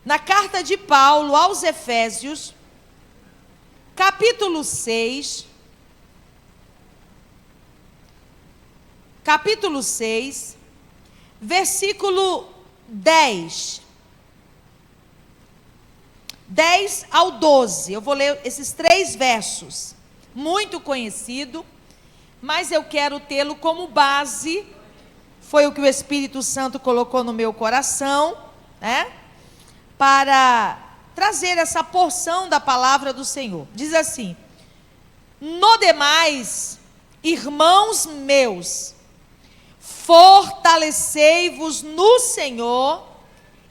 na carta de Paulo aos Efésios, capítulo 6, versículo 10 ao 12. Eu vou ler esses 3 versos, muito conhecido, mas eu quero tê-lo como base. Foi o que o Espírito Santo colocou no meu coração, né? Para trazer essa porção da palavra do Senhor. Diz assim: no demais, irmãos meus, fortalecei-vos no Senhor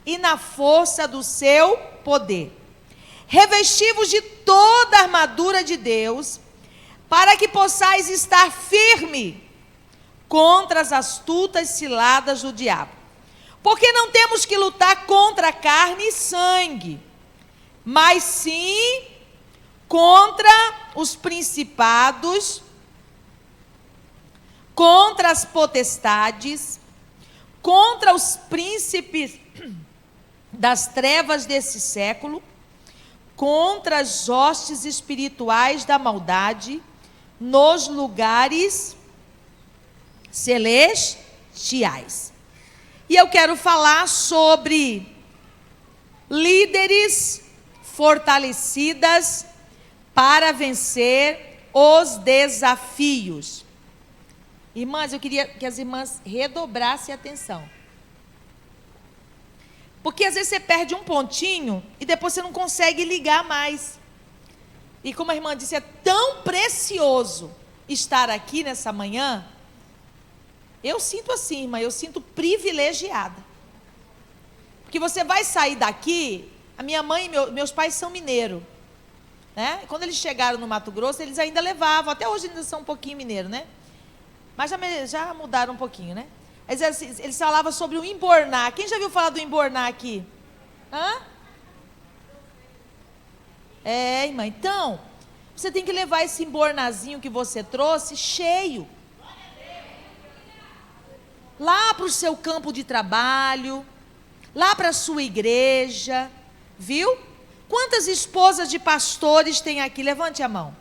e na força do seu poder. Revesti-vos de toda a armadura de Deus, para que possais estar firme contra as astutas ciladas do diabo. Porque não temos que lutar contra carne e sangue, mas sim contra os principados, contra as potestades, contra os príncipes das trevas desse século, contra as hostes espirituais da maldade nos lugares celestiais. E eu quero falar sobre líderes fortalecidas para vencer os desafios. Irmãs, eu queria que as irmãs redobrassem a atenção. Porque às vezes você perde um pontinho e depois você não consegue ligar mais. E como a irmã disse, é tão precioso estar aqui nessa manhã. Eu sinto assim, irmã, eu sinto privilegiada. Porque você vai sair daqui, a minha mãe e meus pais são mineiros, né? Quando eles chegaram no Mato Grosso, eles ainda levavam, até hoje ainda são um pouquinho mineiros, né? Mas já mudaram um pouquinho, né? Eles falavam sobre o embornar. Quem já viu falar do embornar aqui? Hã? Irmã, então, você tem que levar esse embornazinho que você trouxe cheio. Lá para o seu campo de trabalho, lá para a sua igreja, viu? Quantas esposas de pastores tem aqui? Levante a mão.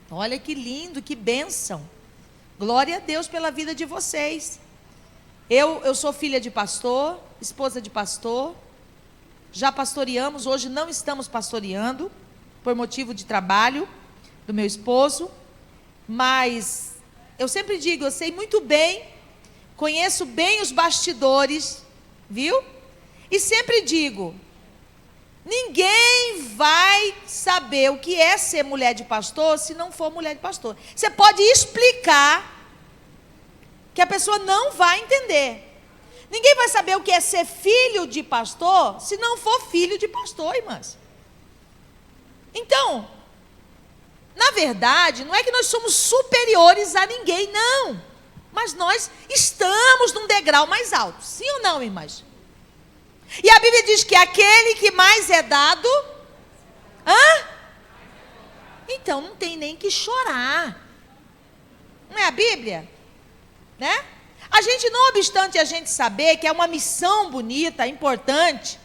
Olha que lindo, que bênção. Glória a Deus pela vida de vocês. Eu sou filha de pastor, esposa de pastor. Já pastoreamos, hoje não estamos pastoreando, por motivo de trabalho do meu esposo. Mas eu sempre digo, eu sei muito bem, conheço bem os bastidores, viu? E sempre digo, ninguém vai saber o que é ser mulher de pastor se não for mulher de pastor. Você pode explicar, que a pessoa não vai entender. Ninguém vai saber o que é ser filho de pastor se não for filho de pastor, irmãs. Então, na verdade, não é que nós somos superiores a ninguém, não. Mas nós estamos num degrau mais alto. Sim ou não, irmãs? E a Bíblia diz que aquele que mais é dado... Então não tem nem que chorar. Não é a Bíblia? Né? A gente, não obstante a gente saber que é uma missão bonita, importante.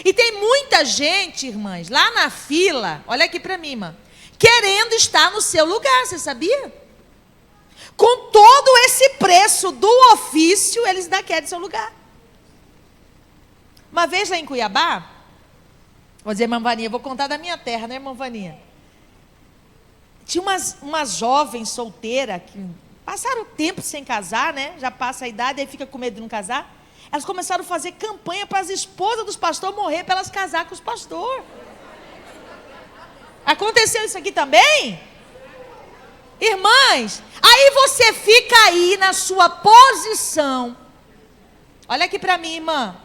E tem muita gente, irmãs, lá na fila, olha aqui para mim, irmã, querendo estar no seu lugar, você sabia? Com todo esse preço do ofício, eles ainda querem seu lugar. Uma vez lá em Cuiabá, vou dizer, irmã Vaninha, vou contar da minha terra, né, irmã Vaninha? Tinha umas jovens solteiras que passaram tempo sem casar, né? Já passa a idade, aí fica com medo de não casar. Elas começaram a fazer campanha para as esposas dos pastores morrer, para elas casar com os pastores. Aconteceu isso aqui também? Irmãs, aí você fica aí na sua posição. Olha aqui para mim, irmã.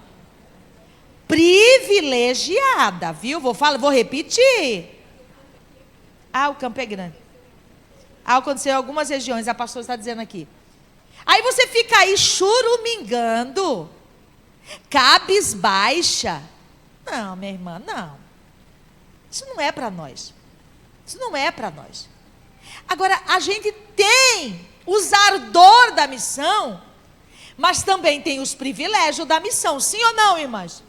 Privilegiada, viu? Vou repetir. O campo é grande. Aconteceu em algumas regiões, a pastora está dizendo aqui. Aí você fica aí churumingando, cabisbaixa. Não, minha irmã, não. Isso não é para nós. Isso não é para nós. Agora, a gente tem os ardor da missão, mas também tem os privilégios da missão. Sim ou não, irmãs?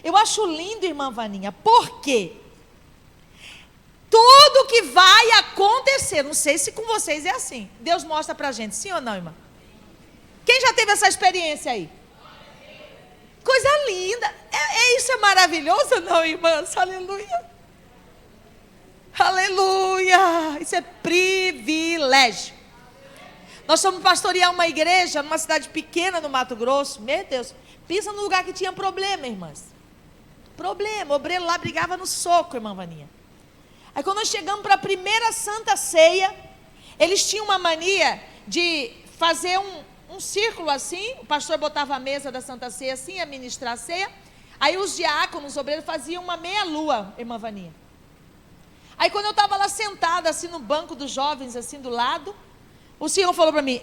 Eu acho lindo, irmã Vaninha, porque tudo que vai acontecer, não sei se com vocês é assim, Deus mostra pra gente, sim ou não, irmã? Quem já teve essa experiência aí? Coisa linda. Isso é maravilhoso, não, irmãs? Aleluia. Aleluia. Isso é privilégio. Nós fomos pastorear uma igreja numa cidade pequena no Mato Grosso. Meu Deus. Pensa num lugar que tinha problema, irmãs. Problema. O obreiro lá brigava no soco, irmã Vaninha. Aí quando nós chegamos para a primeira Santa Ceia, eles tinham uma mania de fazer um círculo assim, o pastor botava a mesa da Santa Ceia assim, ia ministrar a ceia, aí os diáconos, os obreiros faziam uma meia-lua, irmã Vaninha. Aí quando eu estava lá sentada assim no banco dos jovens, assim do lado, o Senhor falou para mim,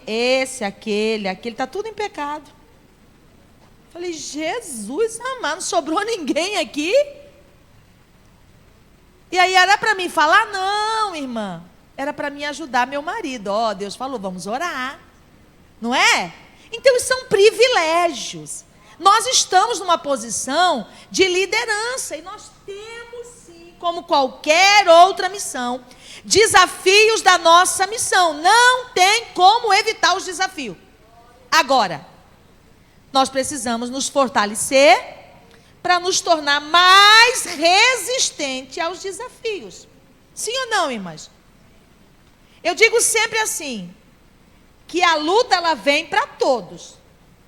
aquele, está tudo em pecado. Falei, Jesus amado, não sobrou ninguém aqui? E aí era para mim falar, não, irmã, era para mim ajudar meu marido. Deus falou, vamos orar. Não é? Então, isso são privilégios. Nós estamos numa posição de liderança e nós temos, sim, como qualquer outra missão, desafios da nossa missão. Não tem como evitar os desafios. Agora, nós precisamos nos fortalecer para nos tornar mais resistente aos desafios. Sim ou não, irmãs? Eu digo sempre assim, que a luta ela vem para todos,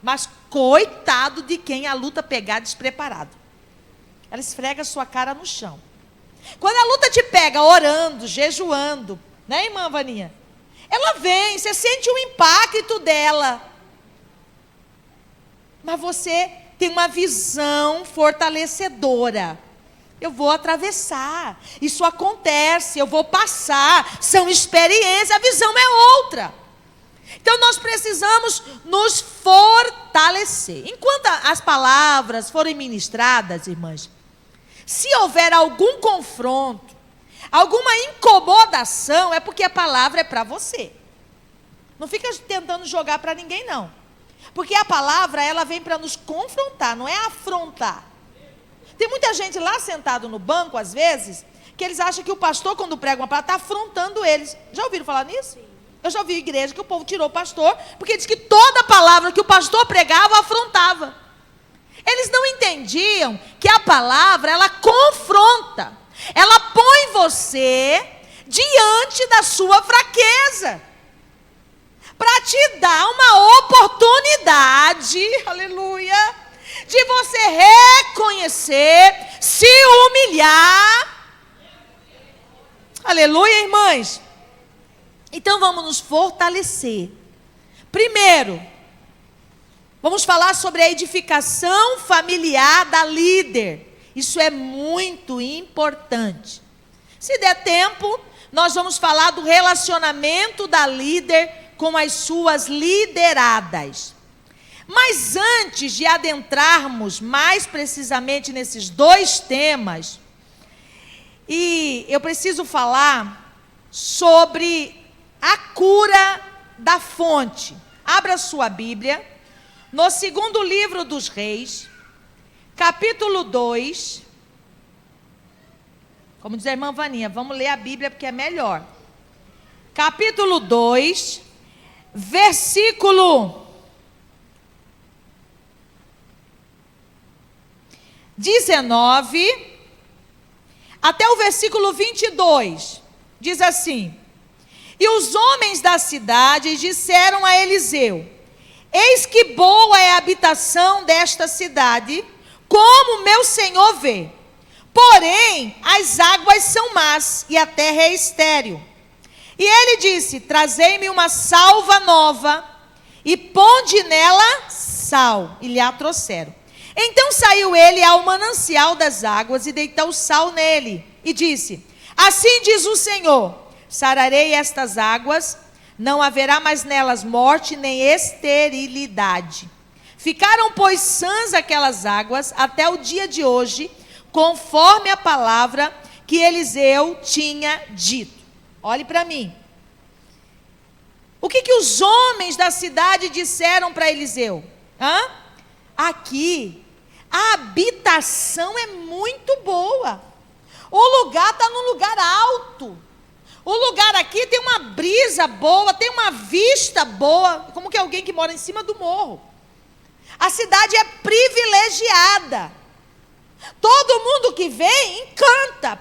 mas coitado de quem a luta pegar despreparado. Ela esfrega a sua cara no chão. Quando a luta te pega orando, jejuando, né, irmã Vaninha? Ela vem, você sente o impacto dela. Mas você tem uma visão fortalecedora. Eu vou atravessar, isso acontece, eu vou passar, são experiências, a visão é outra. Então nós precisamos nos fortalecer. Enquanto as palavras forem ministradas, irmãs, se houver algum confronto, alguma incomodação, é porque a palavra é para você. Não fica tentando jogar para ninguém, não. Porque a palavra, ela vem para nos confrontar, não é afrontar. Tem muita gente lá sentado no banco, às vezes, que eles acham que o pastor, quando prega uma palavra, está afrontando eles. Já ouviram falar nisso? Eu já vi igreja que o povo tirou o pastor, porque diz que toda palavra que o pastor pregava, afrontava. Eles não entendiam que a palavra, ela confronta. Ela põe você diante da sua fraqueza. Para te dar uma oportunidade, aleluia, de você reconhecer, se humilhar. Aleluia, irmãs. Então vamos nos fortalecer. Primeiro, vamos falar sobre a edificação familiar da líder. Isso é muito importante. Se der tempo, nós vamos falar do relacionamento da líder com as suas lideradas. Mas antes de adentrarmos mais precisamente nesses dois temas, e eu preciso falar sobre a cura da fonte. Abra sua Bíblia, no segundo livro dos Reis, capítulo 2. Como diz a irmã Vaninha, vamos ler a Bíblia porque é melhor. Capítulo 2, versículo 19 até o versículo 22. Diz assim: E os homens da cidade disseram a Eliseu: Eis que boa é a habitação desta cidade, como meu senhor vê. Porém, as águas são más e a terra é estéril. E ele disse: Trazei-me uma salva nova e ponde nela sal. E lhe a trouxeram. Então saiu ele ao manancial das águas e deitou sal nele. E disse: Assim diz o Senhor: Sararei estas águas, não haverá mais nelas morte nem esterilidade. Ficaram, pois, sãs aquelas águas até o dia de hoje, conforme a palavra que Eliseu tinha dito. Olhe para mim. O que os homens da cidade disseram para Eliseu? Aqui, A habitação é muito boa. O lugar está num lugar alto. O lugar aqui tem uma brisa boa, tem uma vista boa, como que alguém que mora em cima do morro. A cidade é privilegiada. Todo mundo que vem encanta.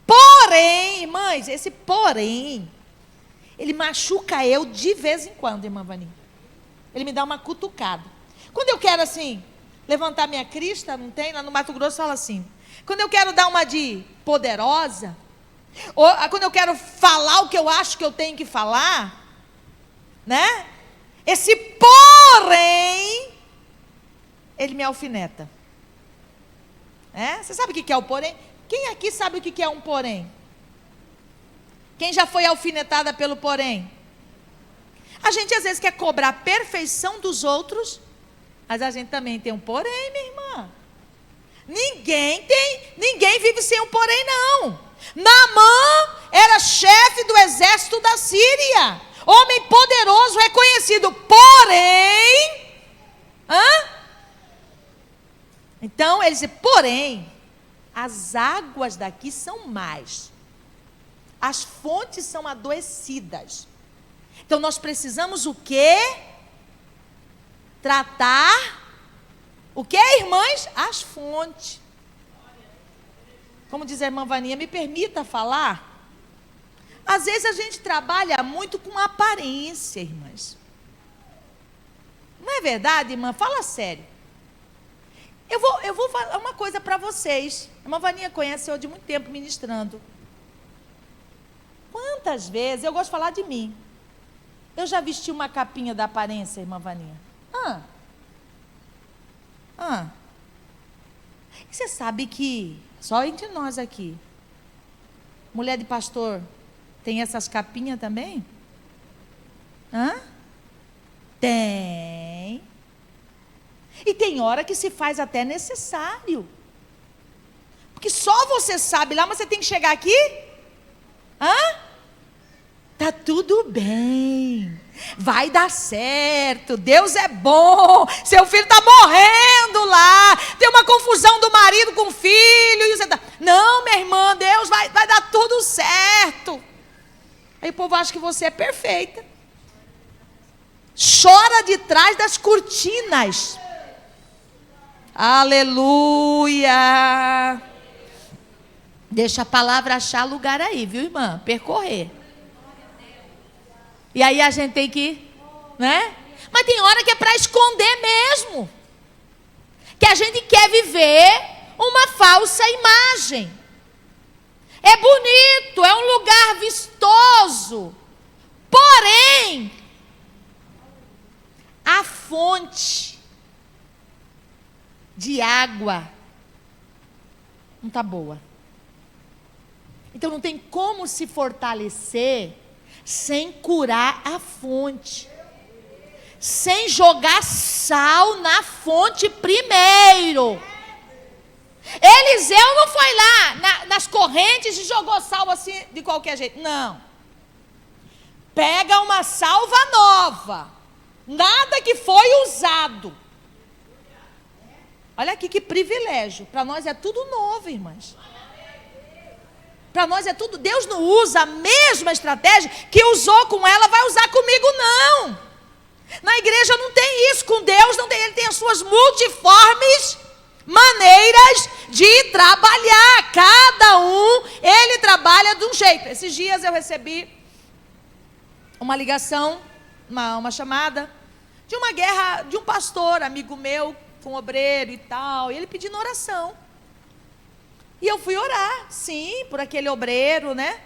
Porém, irmãs, esse porém, ele machuca eu de vez em quando, irmã Vani. Ele me dá uma cutucada. Quando eu quero assim, levantar minha crista, não tem? Lá no Mato Grosso fala assim. Quando eu quero dar uma de poderosa, ou quando eu quero falar o que eu acho que eu tenho que falar, né? Esse porém, ele me alfineta. Você sabe o que é o porém? Quem aqui sabe o que é um porém? Quem já foi alfinetada pelo porém? A gente às vezes quer cobrar a perfeição dos outros, mas a gente também tem um porém, minha irmã. Ninguém vive sem um porém, não. Naamã era chefe do exército da Síria, homem poderoso, reconhecido, porém, então ele diz, porém, as águas daqui são más, as fontes são adoecidas. Então nós precisamos o quê? Tratar o que, irmãs? As fontes. Como diz a irmã Vaninha, me permita falar. Às vezes a gente trabalha muito com aparência, irmãs. Não é verdade, irmã? Fala sério. Eu vou falar uma coisa para vocês. A irmã Vaninha conhece eu de muito tempo ministrando. Quantas vezes, eu gosto de falar de mim. Eu já vesti uma capinha da aparência, irmã Vaninha. E você sabe que, só entre nós aqui, mulher de pastor tem essas capinhas também? Tem. E tem hora que se faz até necessário. Porque só você sabe lá, mas você tem que chegar aqui. Tá tudo bem. Vai dar certo. Deus é bom. Seu filho está morrendo lá. Tem uma confusão do marido com o filho. E você tá... Não, minha irmã, Deus vai dar tudo certo. Aí o povo acha que você é perfeita. Chora de trás das cortinas. Aleluia. Deixa a palavra achar lugar aí, viu, irmã? Percorrer. E aí a gente tem que, né? Mas tem hora que é para esconder mesmo. Que a gente quer viver uma falsa imagem. É bonito, é um lugar vistoso. Porém, a fonte de água não está boa. Então não tem como se fortalecer sem curar a fonte, sem jogar sal na fonte primeiro. Eliseu não foi lá nas correntes e jogou sal assim de qualquer jeito, não. Pega uma salva nova, nada que foi usado. Olha aqui que privilégio, para nós é tudo novo, irmãs. Para nós é tudo, Deus não usa a mesma estratégia que usou com ela, vai usar comigo, não. Na igreja não tem isso, com Deus não tem, Ele tem as suas multiformes maneiras de trabalhar. Cada um, Ele trabalha de um jeito. Esses dias eu recebi uma ligação, uma chamada, de uma guerra, de um pastor, amigo meu, com obreiro e tal, e ele pedindo oração. E eu fui orar, sim, por aquele obreiro, né?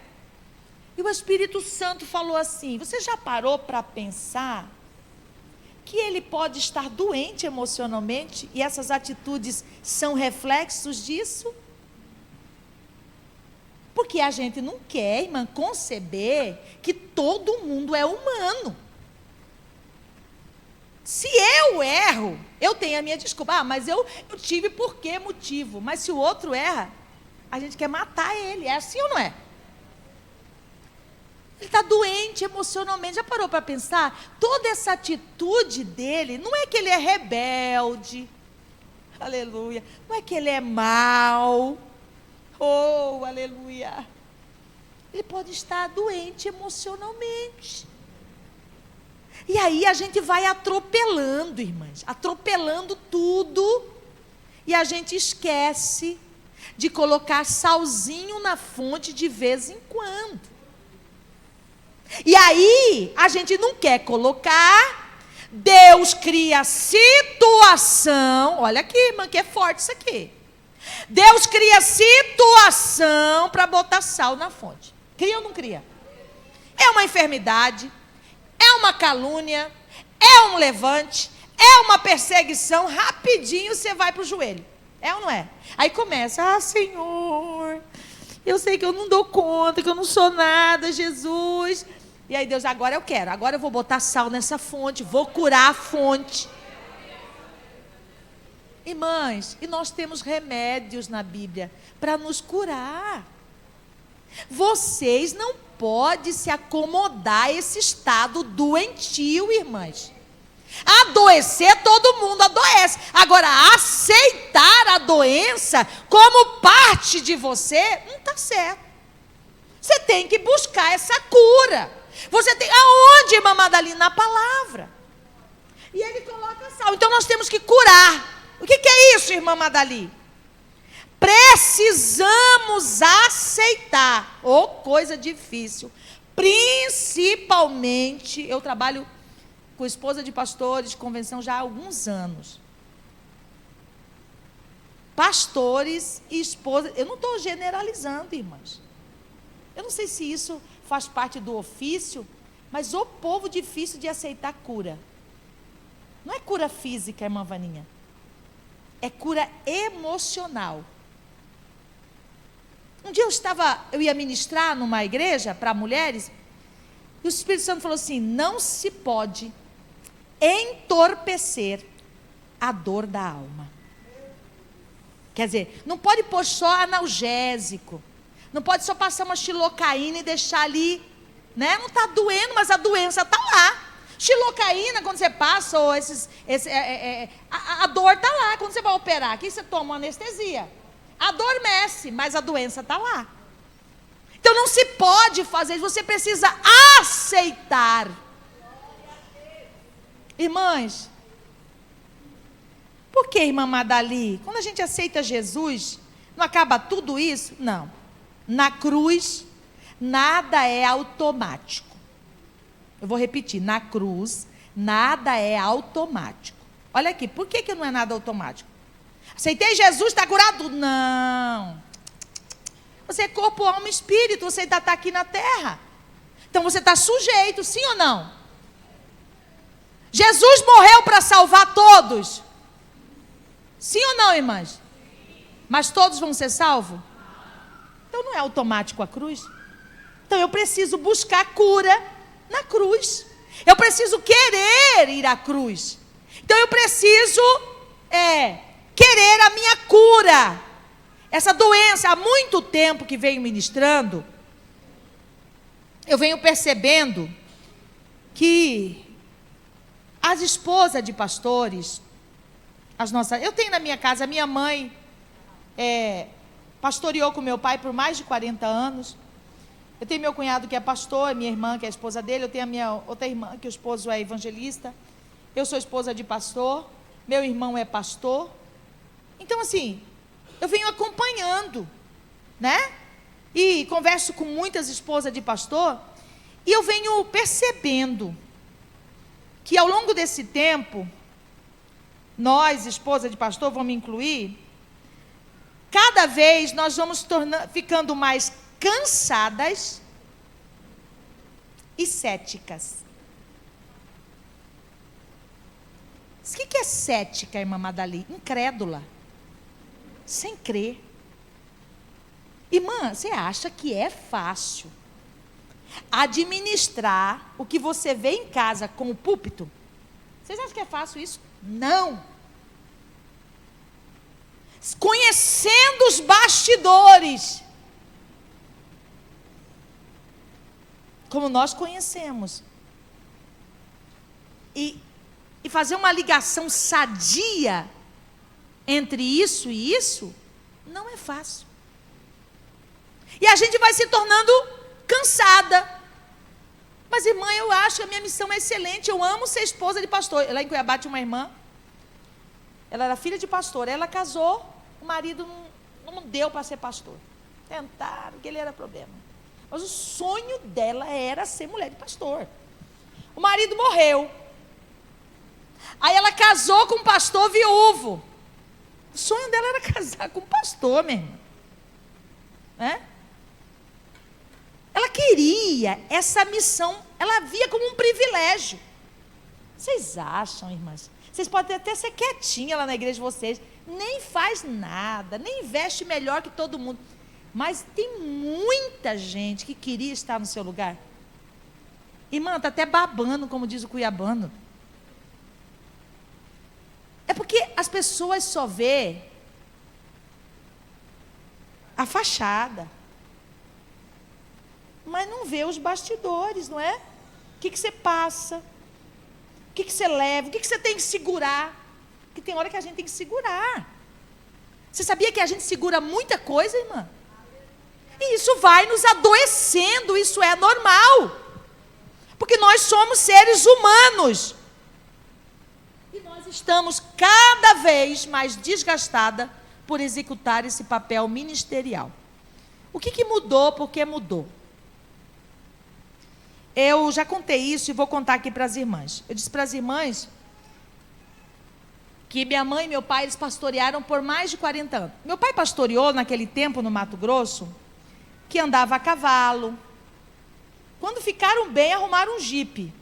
E o Espírito Santo falou assim, você já parou para pensar que ele pode estar doente emocionalmente e essas atitudes são reflexos disso? Porque a gente não quer, irmã, conceber que todo mundo é humano. Se eu erro, eu tenho a minha desculpa. Mas eu tive por que motivo? Mas se o outro erra, a gente quer matar ele. É assim ou não é? Ele está doente emocionalmente. Já parou para pensar? Toda essa atitude dele, não é que ele é rebelde, aleluia, não é que ele é mau, oh, aleluia. Ele pode estar doente emocionalmente. E aí a gente vai atropelando, irmãs, atropelando tudo, e a gente esquece de colocar salzinho na fonte de vez em quando. E aí, a gente não quer colocar, Deus cria situação, olha aqui, irmã, que é forte isso aqui. Deus cria situação para botar sal na fonte. Cria ou não cria? É uma enfermidade, é uma calúnia, é um levante, é uma perseguição, rapidinho você vai para o joelho. É ou não é? Aí começa, Senhor, eu sei que eu não dou conta, que eu não sou nada, Jesus. E aí Deus, agora eu quero, agora eu vou botar sal nessa fonte, vou curar a fonte. Irmãs, e nós temos remédios na Bíblia para nos curar. Vocês não podem se acomodar a esse estado doentio, irmãs. Adoecer, todo mundo adoece. Agora, aceitar a doença como parte de você, não está certo. Você tem que buscar essa cura. Você tem, aonde, irmã Madalena? Na palavra. E ele coloca sal. Então nós temos que curar. O que é isso, irmã Madalena? Precisamos aceitar. Oh, coisa difícil. Principalmente, eu trabalho com esposa de pastores de convenção já há alguns anos. Pastores e esposa, eu não estou generalizando, irmãs. Eu não sei se isso faz parte do ofício, mas o povo difícil de aceitar cura. Não é cura física, irmã Vaninha. É cura emocional. Um dia eu ia ministrar numa igreja para mulheres, e o Espírito Santo falou assim, não se pode entorpecer a dor da alma. Quer dizer, não pode pôr só analgésico, não pode só passar uma xilocaína e deixar ali, né? Não está doendo, mas a doença está lá. Xilocaína, quando você passa, ou a dor está lá. Quando você vai operar, aqui você toma uma anestesia, adormece, mas a doença está lá. Então não se pode fazer isso, você precisa aceitar. Irmãs, por que, irmã Madali? Quando a gente aceita Jesus, não acaba tudo isso? Não. Na cruz, nada é automático. Eu vou repetir, na cruz, nada é automático. Olha aqui, por que não é nada automático? Aceitei Jesus, está curado? Não. Você é corpo, alma e espírito, você ainda está aqui na terra. Então você está sujeito, sim ou não? Jesus morreu para salvar todos. Sim ou não, irmãs? Mas todos vão ser salvos? Então não é automático a cruz. Então eu preciso buscar cura na cruz. Eu preciso querer ir à cruz. Então eu preciso querer a minha cura. Essa doença, há muito tempo que venho ministrando, eu venho percebendo que as esposas de pastores, eu tenho na minha casa, a minha mãe pastoreou com meu pai por mais de 40 anos. Eu tenho meu cunhado que é pastor, minha irmã que é a esposa dele, eu tenho a minha outra irmã que o esposo é evangelista, eu sou esposa de pastor, meu irmão é pastor. Então assim, eu venho acompanhando, né? E converso com muitas esposas de pastor, e eu venho percebendo que ao longo desse tempo, nós, esposa de pastor, vamos incluir, cada vez nós vamos ficando mais cansadas e céticas. O que é cética, irmã Madali? Incrédula. Sem crer. Irmã, você acha que é fácil administrar o que você vê em casa com o púlpito? Vocês acham que é fácil isso? Não. Conhecendo os bastidores. como nós conhecemos. E fazer uma ligação sadia entre isso e isso, não é fácil. E a gente vai se tornando cansada. Mas, irmã, eu acho que a minha missão é excelente. Eu amo ser esposa de pastor. Lá em Cuiabá tinha uma irmã. Ela era filha de pastor. Ela casou, o marido não deu para ser pastor. Tentaram, que ele era problema. Mas o sonho dela era ser mulher de pastor. O marido morreu. Aí ela casou com um pastor viúvo. O sonho dela era casar com um pastor, minha irmã. Né? Ela queria essa missão, ela via como um privilégio. Vocês acham, irmãs? Vocês podem até ser quietinha lá na igreja de vocês, nem faz nada, nem veste melhor que todo mundo. Mas tem muita gente que queria estar no seu lugar. Irmã, está até babando, como diz o cuiabano. É porque as pessoas só vê a fachada, mas não vê os bastidores, não é? O que você passa, o que você leva, o que você tem que segurar. Porque tem hora que a gente tem que segurar. Você sabia que a gente segura muita coisa, irmã? E isso vai nos adoecendo, isso é normal. Porque nós somos seres humanos. E nós estamos cada vez mais desgastada por executar esse papel ministerial. O que mudou? Por que mudou? Eu já contei isso e vou contar aqui para as irmãs. Eu disse para as irmãs que minha mãe e meu pai, eles pastorearam por mais de 40 anos. Meu pai pastoreou naquele tempo no Mato Grosso, que andava a cavalo. Quando ficaram bem, arrumaram um jipe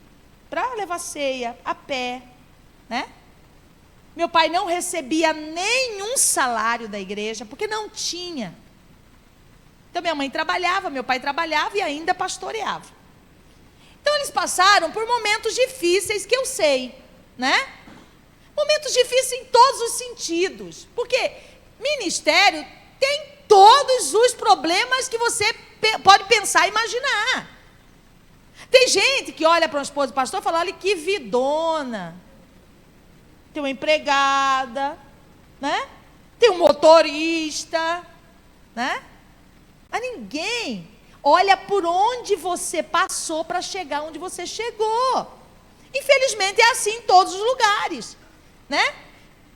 para levar ceia, a pé, né? Meu pai não recebia nenhum salário da igreja, porque não tinha. Então minha mãe trabalhava, meu pai trabalhava e ainda pastoreava. Então eles passaram por momentos difíceis, que eu sei, né? Momentos difíceis em todos os sentidos, porque ministério tem todos os problemas que você pode pensar e imaginar. Tem gente que olha para uma esposa do pastor e fala, olha que vidona. Tem uma empregada, né? Tem um motorista, né? Mas ninguém olha por onde você passou para chegar onde você chegou. Infelizmente é assim em todos os lugares, né?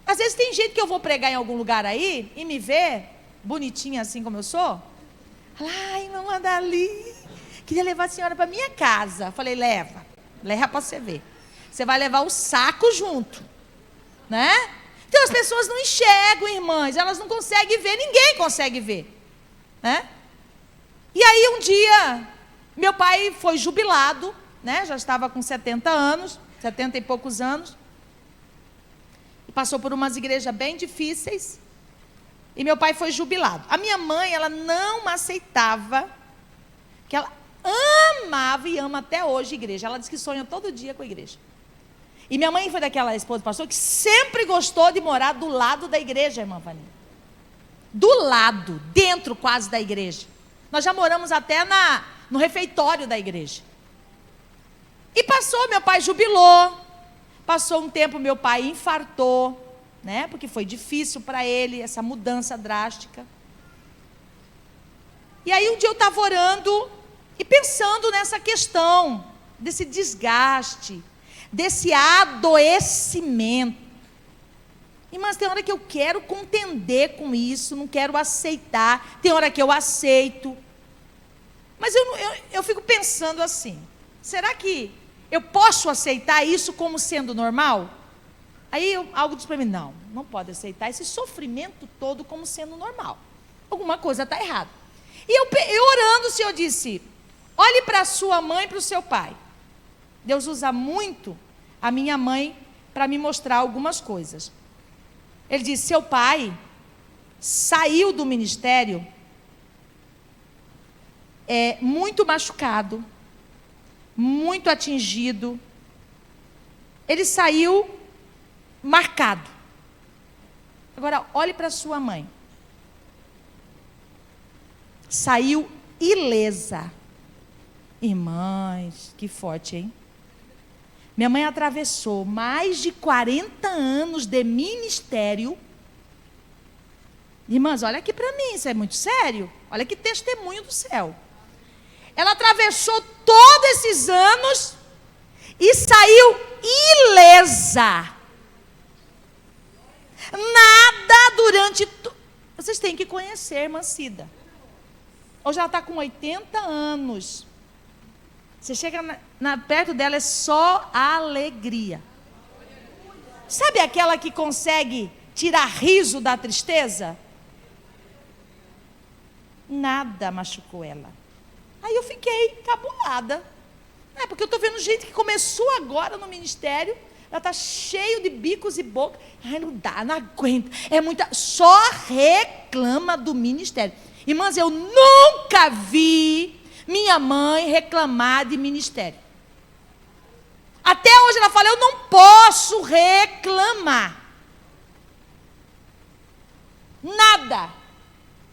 Às vezes tem gente que eu vou pregar em algum lugar aí e me vê bonitinha assim como eu sou. Fala, ai, irmã Adali, queria levar a senhora para minha casa. Falei, leva para você ver. Você vai levar o saco junto, né? Então as pessoas não enxergam, irmãs, elas não conseguem ver, ninguém consegue ver, né? E aí um dia, meu pai foi jubilado, né? Já estava com 70 anos, 70 e poucos anos, e passou por umas igrejas bem difíceis, e meu pai foi jubilado. A minha mãe, ela não aceitava, que ela amava e ama até hoje a igreja, ela diz que sonha todo dia com a igreja. E minha mãe foi daquela esposa do pastor que sempre gostou de morar do lado da igreja, irmã Vani. Do lado, dentro quase da igreja. Nós já moramos até no refeitório da igreja. E passou, meu pai jubilou. Passou um tempo, meu pai infartou, né? Porque foi difícil para ele essa mudança drástica. E aí um dia eu estava orando e pensando nessa questão, desse desgaste, desse adoecimento. Mas tem hora que eu quero contender com isso, não quero aceitar. Tem hora que eu aceito. Mas eu fico pensando assim, será que eu posso aceitar isso como sendo normal? Aí algo diz para mim, não pode aceitar esse sofrimento todo como sendo normal. Alguma coisa está errada. E eu orando, o Senhor disse, olhe para a sua mãe e para o seu pai. Deus usa muito a minha mãe para me mostrar algumas coisas. Ele disse, seu pai saiu do ministério muito machucado, muito atingido. Ele saiu marcado. Agora, olhe para sua mãe. Saiu ilesa. Irmãs, que forte, hein? Minha mãe atravessou mais de 40 anos de ministério. Irmãs, olha aqui para mim, isso é muito sério. Olha que testemunho do céu. Ela atravessou todos esses anos e saiu ilesa. Nada durante... Vocês têm que conhecer, irmã Cida. Hoje ela está com 80 anos. Você chega perto dela, é só alegria. Sabe aquela que consegue tirar riso da tristeza? Nada machucou ela. Aí eu fiquei encabulada. Porque eu estou vendo gente que começou agora no ministério, ela está cheio de bicos e bocas. Ai, não dá, não aguento. É muita. Só reclama do ministério. Irmãs, eu nunca vi minha mãe reclamar de ministério. Até hoje ela fala, eu não posso reclamar. Nada.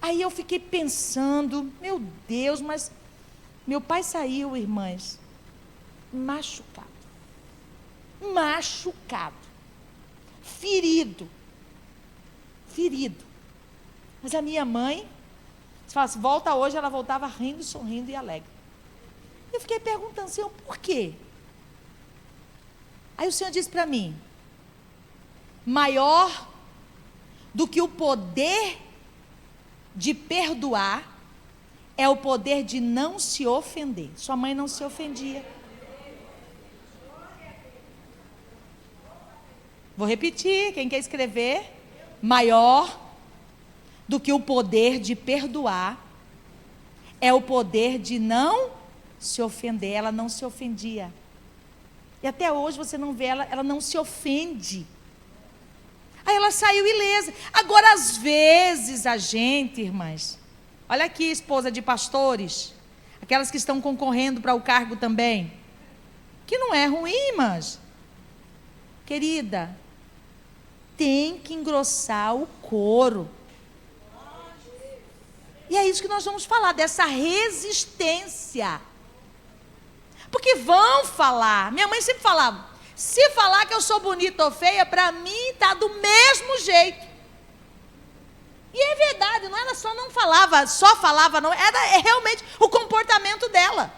Aí eu fiquei pensando, meu Deus, mas meu pai saiu, irmãs, machucado. Ferido. Mas a minha mãe, se falasse, volta hoje, ela voltava rindo, sorrindo e alegre. Eu fiquei perguntando, Senhor, por quê? Aí o Senhor disse para mim, maior do que o poder de perdoar é o poder de não se ofender. Sua mãe não se ofendia. Vou repetir, quem quer escrever, maior do que o poder de perdoar é o poder de não se ofender. Ela não se ofendia. E até hoje você não vê ela não se ofende. Aí ela saiu ilesa. Agora, às vezes, a gente, irmãs, olha aqui, esposa de pastores, aquelas que estão concorrendo para o cargo também, que não é ruim, irmãs. Querida, tem que engrossar o couro. E é isso que nós vamos falar, dessa resistência. Porque vão falar, minha mãe sempre falava, se falar que eu sou bonita ou feia, para mim está do mesmo jeito. E é verdade, não, ela só não falava, não, era realmente o comportamento dela.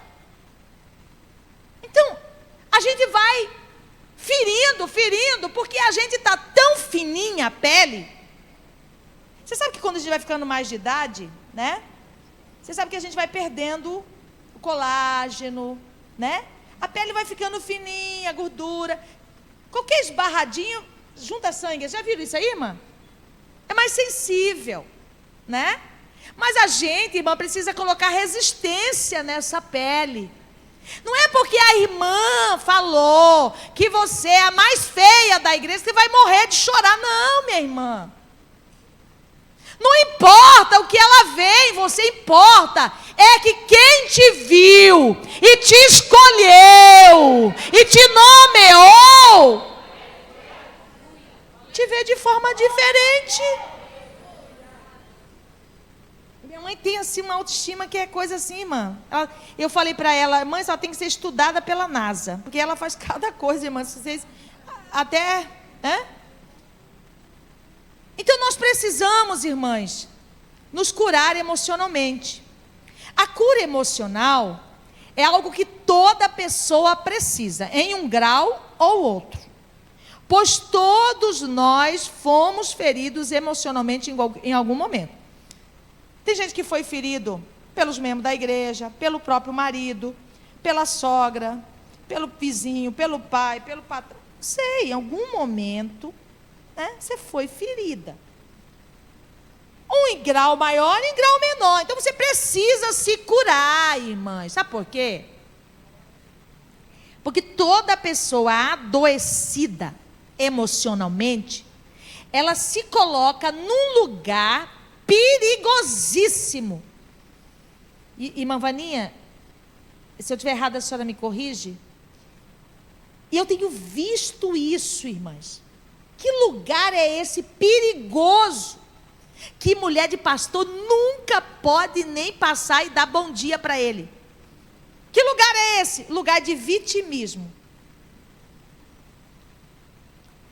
Então, a gente vai ferindo, porque a gente está tão fininha a pele. Você sabe que quando a gente vai ficando mais de idade, né? Você sabe que a gente vai perdendo o colágeno, né? A pele vai ficando fininha, a gordura. Qualquer esbarradinho, junta sangue. Já viram isso aí, irmã? É mais sensível, né? Mas a gente, irmã, precisa colocar resistência nessa pele. Não é porque a irmã falou que você é a mais feia da igreja, você vai morrer de chorar. Não, minha irmã. Não importa o que ela vê em você, importa é que quem te viu e te escolheu e te nomeou, te vê de forma diferente. Minha mãe tem assim uma autoestima que é coisa assim, irmã. Eu falei para ela, mãe, ela tem que ser estudada pela NASA, porque ela faz cada coisa, irmã. Vocês até, né? Então nós precisamos, irmãs, nos curar emocionalmente. A cura emocional é algo que toda pessoa precisa, em um grau ou outro. Pois todos nós fomos feridos emocionalmente em algum momento. Tem gente que foi ferido pelos membros da igreja, pelo próprio marido, pela sogra, pelo vizinho, pelo pai, pelo patrão. Não sei, em algum momento, né, você foi ferida. Ou em grau maior, ou em grau menor. Então você precisa se curar, irmãs. Sabe por quê? Porque toda pessoa adoecida emocionalmente, ela se coloca num lugar perigosíssimo. Irmã Vaninha, se eu estiver errada, a senhora me corrige. E eu tenho visto isso, irmãs. Que lugar é esse perigoso? Que mulher de pastor nunca pode nem passar e dar bom dia para ele. Que lugar esse lugar de vitimismo.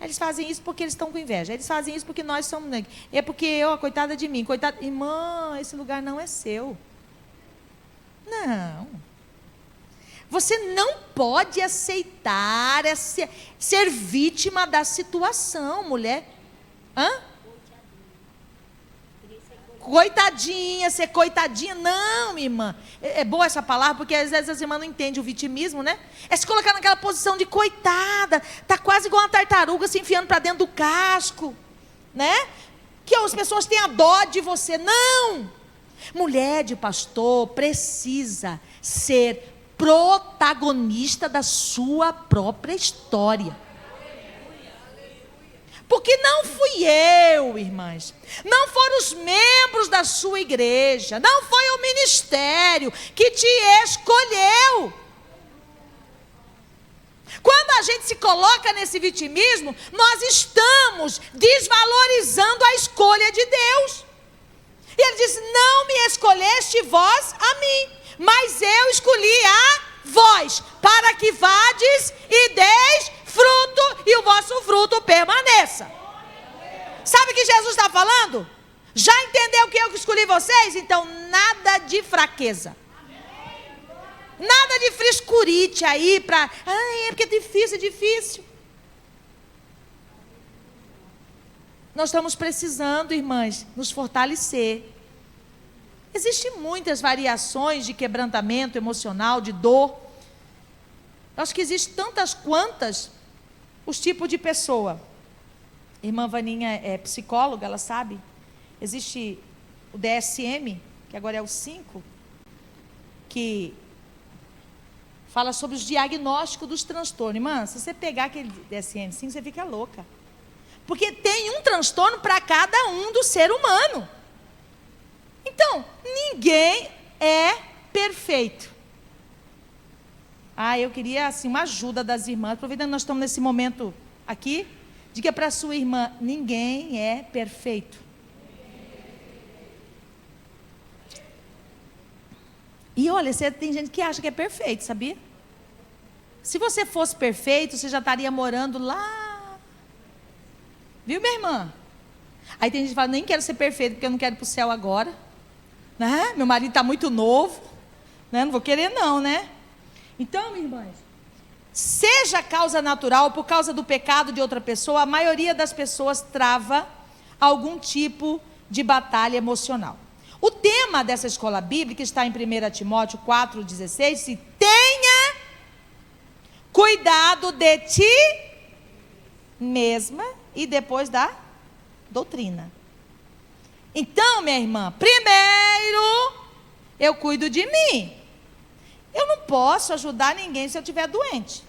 Eles fazem isso porque eles estão com inveja. Eles fazem isso porque nós somos... É porque eu, coitada de mim. Coitada... Irmã, esse lugar não é seu. Não. Você não pode aceitar ser vítima da situação, mulher. Hã? Coitadinha, ser coitadinha. Não, irmã. É boa essa palavra, porque às vezes as irmãs não entendem o vitimismo, né? É se colocar naquela posição de coitada. Está quase igual uma tartaruga se enfiando para dentro do casco, né? Que as pessoas tenham dó de você. Não! Mulher de pastor precisa ser protagonista da sua própria história. Porque não fui eu, irmãs, não foram os membros da sua igreja, não foi o ministério que te escolheu. Quando a gente se coloca nesse vitimismo, nós estamos desvalorizando a escolha de Deus. E ele diz: não me escolheste vós a mim, mas eu escolhi a vós, para que vades e deis fruto, e o vosso fruto permaneça. Sabe o que Jesus está falando? Já entendeu que eu que escolhi vocês? Então nada de fraqueza, nada de frescurite aí para, é porque é difícil. Nós estamos precisando, irmãs, nos fortalecer. Existem muitas variações de quebrantamento emocional, de dor. Eu acho que existem tantas quantas os tipos de pessoa. Irmã Vaninha é psicóloga, ela sabe. Existe o DSM, que agora é o 5, que fala sobre os diagnósticos dos transtornos. Irmã, se você pegar aquele DSM-5, você fica louca. Porque tem um transtorno para cada um do ser humano. Então, ninguém é perfeito. Eu queria assim, uma ajuda das irmãs, aproveitando que nós estamos nesse momento aqui, diga para a sua irmã: ninguém é perfeito. E olha, tem gente que acha que é perfeito, sabia? Se você fosse perfeito, você já estaria morando lá. Viu, minha irmã? Aí tem gente que fala: nem quero ser perfeito, porque eu não quero ir para o céu agora, né? Meu marido está muito novo, né? Não vou querer não, né? Então, irmãs, seja causa natural ou por causa do pecado de outra pessoa, a maioria das pessoas trava algum tipo de batalha emocional. O tema dessa escola bíblica está em 1 Timóteo 4,16, se tenha cuidado de ti mesma e depois da doutrina. Então, minha irmã, primeiro eu cuido de mim. Eu não posso ajudar ninguém se eu estiver doente.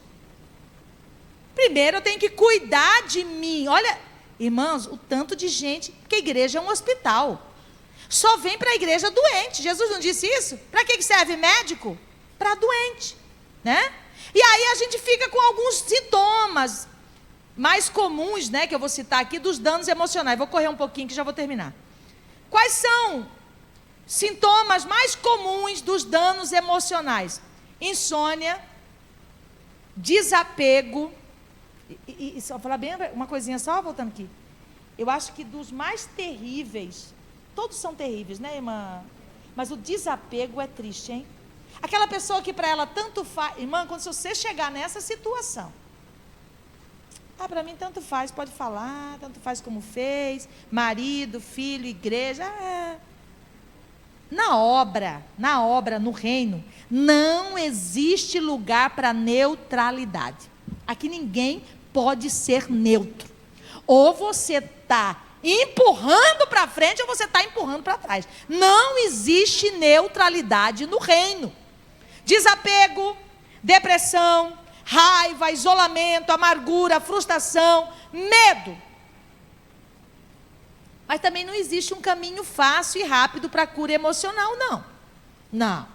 Primeiro eu tenho que cuidar de mim. Olha, irmãos, o tanto de gente, porque a igreja é um hospital. Só vem para a igreja doente. Jesus não disse isso? Para que serve médico? Para doente, né? E aí a gente fica com alguns sintomas mais comuns, né, que eu vou citar aqui, dos danos emocionais. Vou correr um pouquinho que já vou terminar. Quais são sintomas mais comuns dos danos emocionais? Insônia, desapego, e só falar bem uma coisinha só, voltando aqui. Eu acho que dos mais terríveis, todos são terríveis, né, irmã? Mas o desapego é triste, hein? Aquela pessoa que para ela tanto faz, irmã, quando você chegar nessa situação, para mim tanto faz, pode falar, tanto faz como fez, marido, filho, igreja, Na obra, no reino, não existe lugar para neutralidade. Aqui ninguém pode ser neutro. Ou você está empurrando para frente ou você está empurrando para trás. Não existe neutralidade no reino. Desapego, depressão, raiva, isolamento, amargura, frustração, medo. Mas também não existe um caminho fácil e rápido para a cura emocional, não. Não.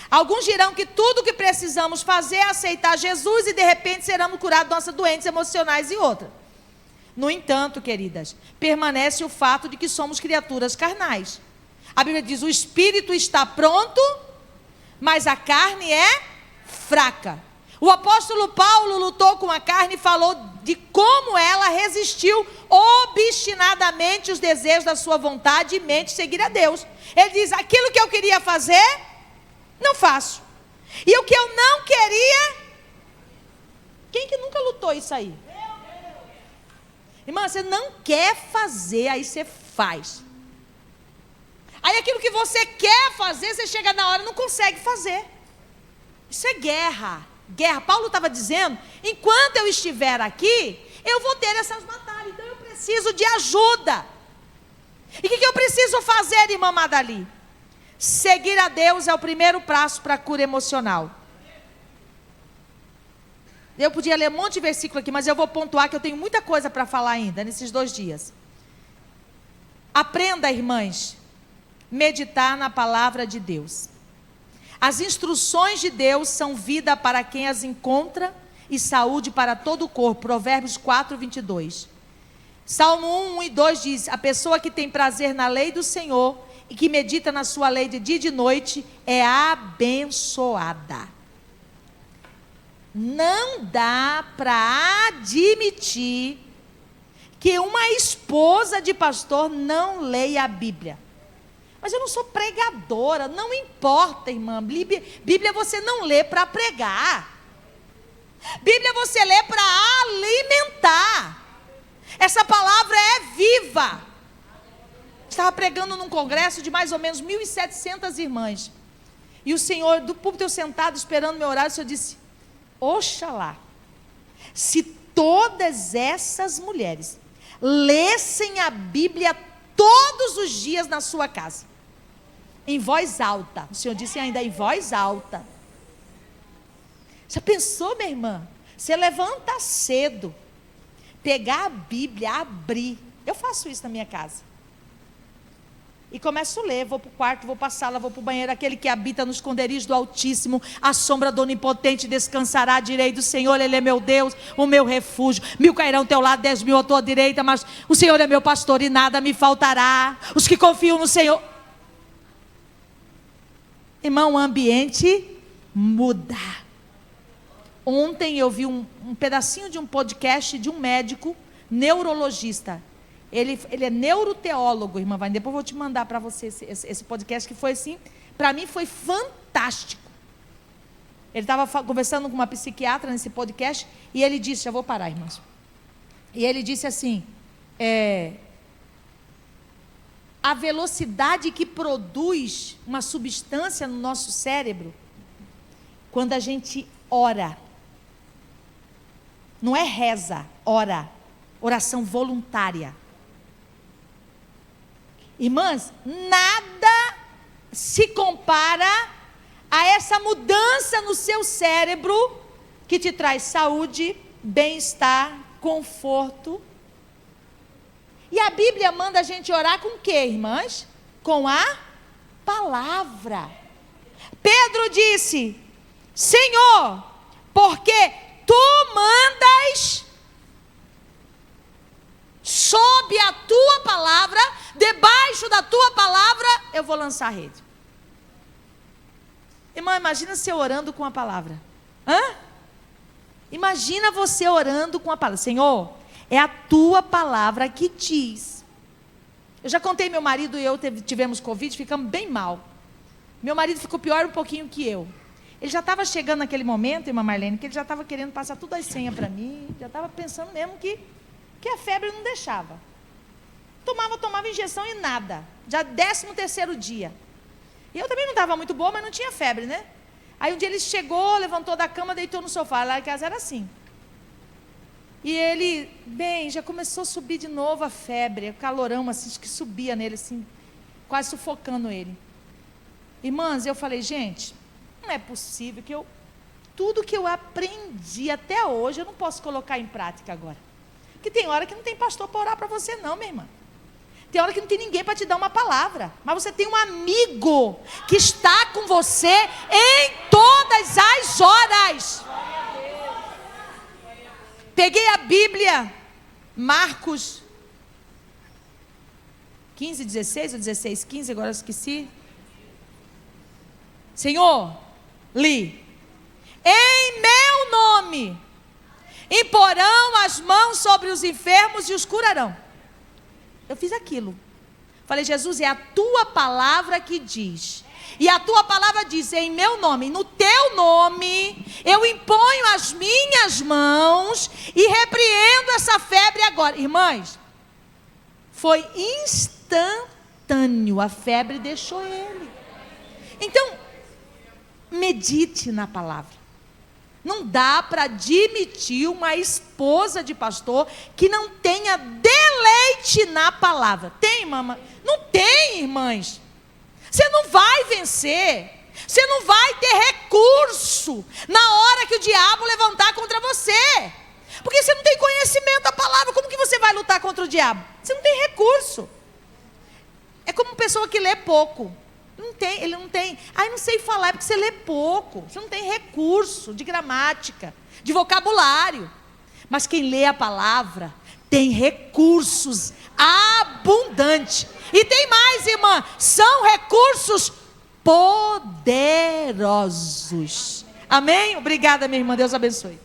Alguns dirão que tudo o que precisamos fazer é aceitar Jesus e de repente seremos curados de nossas doenças emocionais e outras. No entanto, queridas, permanece o fato de que somos criaturas carnais. A Bíblia diz: o espírito está pronto, mas a carne é fraca. O apóstolo Paulo lutou com a carne e falou de como ela resistiu obstinadamente os desejos da sua vontade e mente seguir a Deus. Ele diz, aquilo que eu queria fazer, não faço. E o que eu não queria, quem que nunca lutou isso aí? Irmã, você não quer fazer, aí você faz. Aí aquilo que você quer fazer, você chega na hora e não consegue fazer. Isso é guerra. Guerra. Paulo estava dizendo, enquanto eu estiver aqui, eu vou ter essas batalhas. Então eu preciso de ajuda. E o que eu preciso fazer, irmã Madali? Seguir a Deus é o primeiro passo para a cura emocional. Eu podia ler um monte de versículo aqui, mas eu vou pontuar que eu tenho muita coisa para falar ainda nesses 2 dias. Aprenda, irmãs, meditar na palavra de Deus. As instruções de Deus são vida para quem as encontra e saúde para todo o corpo. Provérbios 4, 22. Salmo 1 e 2 diz, a pessoa que tem prazer na lei do Senhor e que medita na sua lei de dia e de noite é abençoada. Não dá para admitir que uma esposa de pastor não leia a Bíblia. Mas eu não sou pregadora, não importa, irmã. Bíblia você não lê para pregar. Bíblia você lê para alimentar. Essa palavra é viva. Estava pregando num congresso de mais ou menos 1.700 irmãs. E o Senhor, do púlpito eu sentado esperando meu horário, o Senhor disse, oxalá, se todas essas mulheres lessem a Bíblia todos os dias na sua casa. Em voz alta. O Senhor disse ainda em voz alta. Já pensou, minha irmã? Você levanta cedo, pegar a Bíblia, abrir. Eu faço isso na minha casa. E começo a ler, vou para o quarto, vou para a sala, vou para o banheiro. Aquele que habita no esconderijo do Altíssimo, a sombra do Onipotente descansará à direita do Senhor. Ele é meu Deus, o meu refúgio. 1000 cairão ao teu lado, 10.000 à tua direita, mas o Senhor é meu pastor e nada me faltará. Os que confiam no Senhor. Irmão, o ambiente muda. Ontem eu vi um pedacinho de um podcast de um médico neurologista. Ele é neuroteólogo, irmã Vânia. Depois eu vou te mandar para você esse podcast que foi assim, para mim foi fantástico. Ele estava conversando com uma psiquiatra nesse podcast e ele disse, já vou parar, irmãos. E ele disse assim, a velocidade que produz uma substância no nosso cérebro, quando a gente ora, não é reza, ora, oração voluntária. Irmãs, nada se compara a essa mudança no seu cérebro que te traz saúde, bem-estar, conforto. E a Bíblia manda a gente orar com o quê, irmãs? Com a palavra. Pedro disse, Senhor, porque tu mandas sob a tua palavra, debaixo da tua palavra, eu vou lançar a rede. Irmã, imagina você orando com a palavra. Imagina você orando com a palavra. Senhor, é a tua palavra que diz. Eu já contei, meu marido e eu tivemos Covid, ficamos bem mal. Meu marido ficou pior um pouquinho que eu. Ele já estava chegando naquele momento, irmã Marlene, que ele já estava querendo passar tudo as senhas para mim. Já estava pensando mesmo que a febre não deixava. Tomava injeção e nada. Já 13º dia. E eu também não estava muito boa, mas não tinha febre, né? Aí um dia ele chegou, levantou da cama, deitou no sofá. Lá em casa era assim. E ele, já começou a subir de novo a febre, o calorão assim, que subia nele, assim, quase sufocando ele. Irmãs, eu falei, gente, não é possível que tudo que eu aprendi até hoje, eu não posso colocar em prática agora. Porque tem hora que não tem pastor para orar para você não, minha irmã. Tem hora que não tem ninguém para te dar uma palavra. Mas você tem um amigo que está com você em todas as horas. Peguei a Bíblia, Marcos 15, 16 ou 16, 15, agora eu esqueci. Senhor, li. em meu nome, imporão as mãos sobre os enfermos e os curarão. Eu fiz aquilo. Falei, Jesus, é a tua palavra que diz. E a tua palavra diz, em meu nome, no teu nome, eu imponho as minhas mãos e repreendo essa febre agora. Irmãs, foi instantâneo, a febre deixou ele. Então, medite na palavra. Não dá para admitir uma esposa de pastor que não tenha deleite na palavra. Tem, mamãe? Não tem, irmãs. Você não vai vencer. Você não vai ter recurso na hora que o diabo levantar contra você. Porque você não tem conhecimento da palavra. Como que você vai lutar contra o diabo? Você não tem recurso. É como uma pessoa que lê pouco. Ele não tem. Não sei falar, é porque você lê pouco. Você não tem recurso de gramática, de vocabulário. Mas quem lê a palavra tem recursos abundantes. E tem mais, irmã, são recursos poderosos. Amém? Obrigada, minha irmã, Deus abençoe.